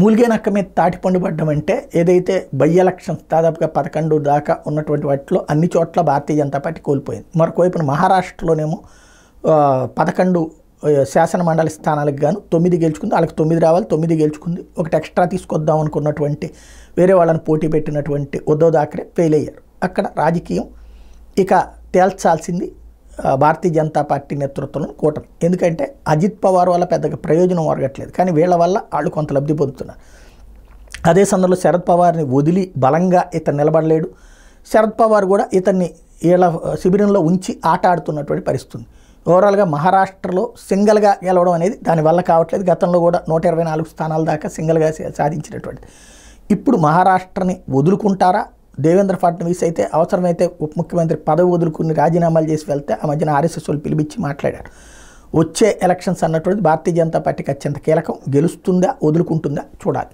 మూలిగే నక్క మీద తాటిపండు పడ్డం అంటే ఏదైతే బై ఎలక్షన్స్ దాదాపుగా 11 దాకా ఉన్నటువంటి వాటిలో అన్ని చోట్ల భారతీయ జనతా పార్టీ కోల్పోయింది. మరొకవైపున మహారాష్ట్రలోనేమో 11 శాసన మండలి స్థానాలకు గాను 9 గెలుచుకుంది. వాళ్ళకి 9 రావాలి, 9 గెలుచుకుంది. ఒకటి ఎక్స్ట్రా తీసుకొద్దాం అనుకున్నటువంటి వేరే వాళ్ళని పోటీ పెట్టినటువంటి ఉద్ధవ్ థాక్రే ఫెయిల్ అయ్యారు. అక్కడ రాజకీయం ఇక తేల్చాల్సింది భారతీయ జనతా పార్టీ నేతృత్వంలో కూటమి. ఎందుకంటే అజిత్ పవార్ వల్ల పెద్దగా ప్రయోజనం ఒరగట్లేదు, కానీ వీళ్ళ వల్ల వాళ్ళు కొంత లబ్ధి పొందుతున్నారు. అదే సందర్భంలో శరద్ పవార్ని వదిలి బలంగా ఇతను నిలబడలేడు. శరద్ పవార్ కూడా ఇతన్ని వీళ్ళ శిబిరంలో ఉంచి ఆట ఆడుతున్నటువంటి పరిస్థితి. ఓవరాల్గా మహారాష్ట్రలో సింగిల్గా గెలవడం అనేది దానివల్ల కావట్లేదు. గతంలో కూడా 124 స్థానాల దాకా సింగిల్గా సాధించినటువంటిది. ఇప్పుడు మహారాష్ట్రని వదులుకుంటారా? దేవేంద్ర ఫడ్నవీస్ అయితే అవసరమైతే ఉప ముఖ్యమంత్రి పదవి వదులుకుని రాజీనామాలు చేసి వెళ్తే ఆ మధ్యన ఆర్ఎస్ఎస్ వాళ్ళు పిలిపించి మాట్లాడారు. వచ్చే ఎలక్షన్స్ అన్నటువంటిది భారతీయ జనతా పార్టీకి అత్యంత కీలకం. గెలుస్తుందా వదులుకుంటుందా చూడాలి.